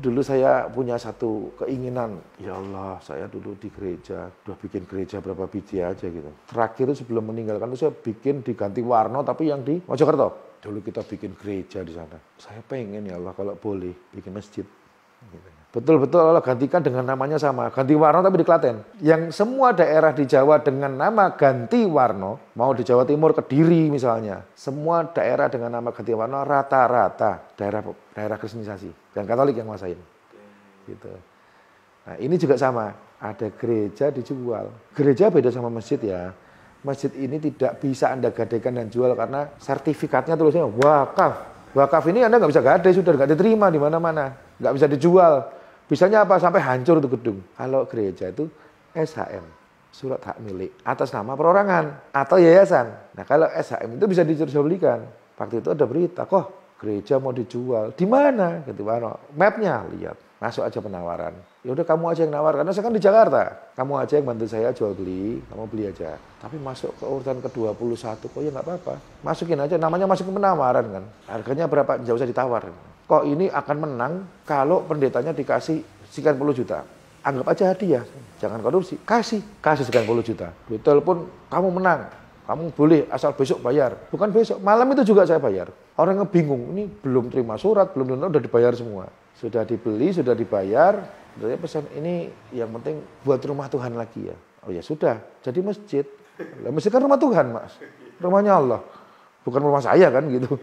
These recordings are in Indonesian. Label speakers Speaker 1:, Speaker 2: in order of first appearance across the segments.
Speaker 1: Dulu saya punya satu keinginan, ya Allah, saya dulu di gereja, udah bikin gereja berapa biji aja gitu. Terakhir sebelum meninggalkan itu saya bikin diganti Warno, tapi yang di Mojokerto. Dulu kita bikin gereja di sana. Saya pengen ya Allah kalau boleh bikin masjid. Betul-betul Allah gantikan dengan namanya sama. Ganti Warno tapi di Klaten. Yang semua daerah di Jawa dengan nama ganti Warno, mau di Jawa Timur, Kediri misalnya. Semua daerah dengan nama ganti Warno rata-rata daerah kristenisasi. Dan Katolik yang nguasain. Gitu. Nah ini juga sama. Ada gereja dijual. Gereja beda sama masjid ya. Masjid ini tidak bisa Anda gadaikan dan jual karena sertifikatnya tulisnya wakaf. Wakaf ini Anda nggak bisa gadai, sudah nggak diterima di mana-mana. Nggak bisa dijual. Bisanya apa? Sampai hancur itu gedung. Kalau gereja itu SHM, surat hak milik, atas nama perorangan atau yayasan. Nah kalau SHM itu bisa dijual-belikan. Waktu itu ada berita, kok gereja mau dijual. Di mana? Gitu, mapnya, lihat. Masuk aja penawaran. Ya udah kamu aja yang nawar, karena saya kan di Jakarta. Kamu aja yang bantu saya jual beli, kamu beli aja. Tapi masuk ke urutan ke-21, kok ya nggak apa-apa. Masukin aja, namanya masukin penawaran kan. Harganya berapa? Nggak usah ditawar. Kok ini akan menang kalau pendetanya dikasih sekian puluh juta. Anggap aja hadiah, jangan korupsi. Kasih sekian puluh juta. Ditelepon, kamu menang. Kamu boleh asal besok bayar. Bukan besok, malam itu juga saya bayar. Orang bingung, ini belum terima surat, belum terima, udah dibayar semua. Sudah dibeli, sudah dibayar. Saya pesan ini yang penting buat rumah Tuhan lagi ya. Oh ya sudah, jadi masjid. Lah masjid kan rumah Tuhan, Mas. Rumahnya Allah. Bukan rumah saya kan gitu.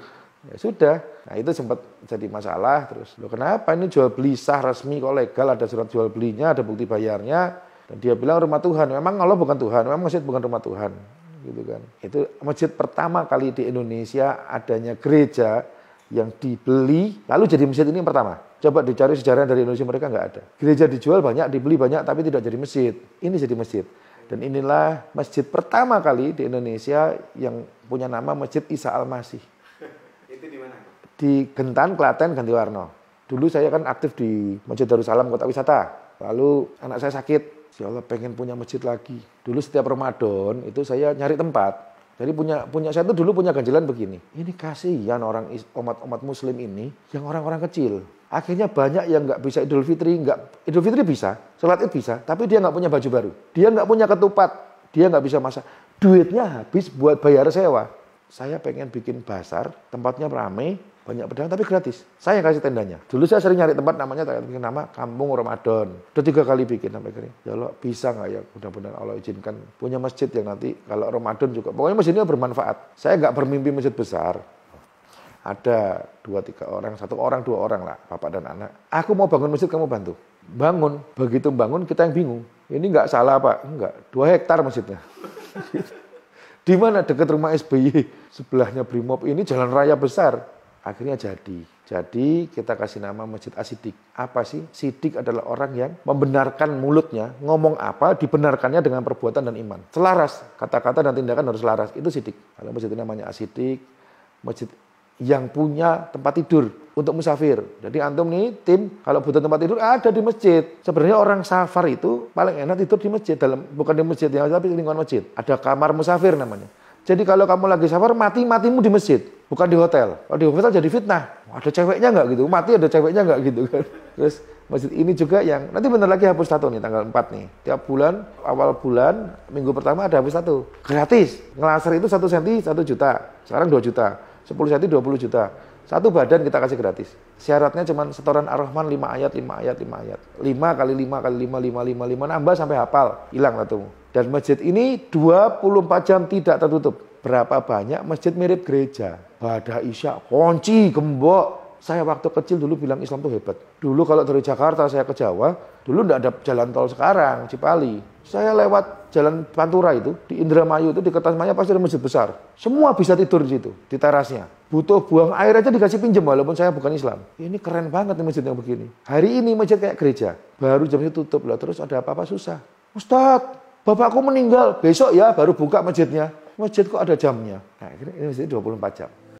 Speaker 1: Ya sudah. Nah itu sempat jadi masalah terus. Loh kenapa ini jual beli sah resmi kok legal, ada surat jual belinya, ada bukti bayarnya. Dan dia bilang rumah Tuhan. Memang Allah bukan Tuhan, memang masjid bukan rumah Tuhan. Gitu kan. Itu masjid pertama kali di Indonesia adanya gereja yang dibeli lalu jadi masjid ini yang pertama. Coba dicari sejarah dari Indonesia, mereka nggak ada. Gereja dijual banyak, dibeli banyak, tapi tidak jadi masjid. Ini jadi masjid. Dan inilah masjid pertama kali di Indonesia yang punya nama Masjid Isa Al-Masih.
Speaker 2: Itu di mana?
Speaker 1: Di Gentan, Klaten, Gantiwarno. Dulu saya kan aktif di Masjid Darussalam Kota Wisata. Lalu anak saya sakit, ya Allah pengen punya masjid lagi. Dulu setiap Ramadan itu saya nyari tempat. Jadi punya saya tuh dulu punya ganjilan begini. Ini kasihan orang umat Muslim ini yang orang-orang kecil. Akhirnya banyak yang nggak bisa Idul Fitri bisa, sholat Id bisa, tapi dia nggak punya baju baru. Dia nggak punya ketupat, dia nggak bisa masak. Duitnya habis buat bayar sewa. Saya pengen bikin bazar, tempatnya ramai, banyak pedagang tapi gratis. Saya kasih tendanya. Dulu saya sering nyari tempat namanya bikin nama Kampung Ramadan. Udah 3 kali bikin sampai kering. Ya Allah bisa nggak ya? Mudah-mudahan Allah izinkan punya masjid yang nanti kalau Ramadan juga. Pokoknya masjidnya bermanfaat. Saya nggak bermimpi masjid besar. Ada 2-3 orang, 1 orang, 2 orang lah, bapak dan anak. Aku mau bangun masjid, kamu bantu. Bangun. Begitu bangun kita yang bingung. Ini nggak salah Pak? Enggak. 2 hektar masjidnya. Di mana? Dekat rumah SBY. Sebelahnya Brimob ini jalan raya besar. Akhirnya jadi. Jadi kita kasih nama Masjid As-Siddiq. Apa sih? Siddiq adalah orang yang membenarkan mulutnya, ngomong apa, dibenarkannya dengan perbuatan dan iman. Selaras. Kata-kata dan tindakan harus selaras. Itu Siddiq. Kalau masjid itu namanya As-Siddiq. Masjid yang punya tempat tidur untuk musafir. Jadi antum nih tim kalau butuh tempat tidur ada di masjid. Sebenarnya orang safar itu paling enak tidur di masjid, bukan di masjid yang tapi di lingkungan masjid. Ada kamar musafir namanya. Jadi kalau kamu lagi safar matimu di masjid, bukan di hotel. Kalau di hotel jadi fitnah. Ada ceweknya nggak gitu? Mati ada ceweknya nggak gitu kan? Terus masjid ini juga yang nanti bentar lagi hapus tato nih tanggal 4 nih. Tiap bulan awal bulan minggu pertama ada hapus tato. Gratis. Ngelaser itu 1 cm 1 juta. Sekarang 2 juta. 10 cm 20 juta. 1 badan kita kasih gratis. Syaratnya cuma setoran Ar-Rahman 5 ayat. 5 kali 5 kali 5 nambah sampai hafal. Hilang tatumu. Dan masjid ini 24 jam tidak tertutup. Berapa banyak masjid mirip gereja. Pada Isya, kunci, gembok. Saya waktu kecil dulu bilang Islam itu hebat. Dulu kalau dari Jakarta saya ke Jawa, dulu enggak ada jalan tol sekarang, Cipali. Saya lewat jalan Pantura itu, di Indramayu itu, di Kertasmaya pasti ada masjid besar. Semua bisa tidur di situ, di terasnya. Butuh buang air aja dikasih pinjam walaupun saya bukan Islam. Ini keren banget nih masjid yang begini. Hari ini masjid kayak gereja. Baru jam itu tutup lah, terus ada apa-apa susah. Ustadz, bapakku meninggal. Besok ya baru buka masjidnya. Masjid kok ada jamnya. Nah, ini masjid 24 jam.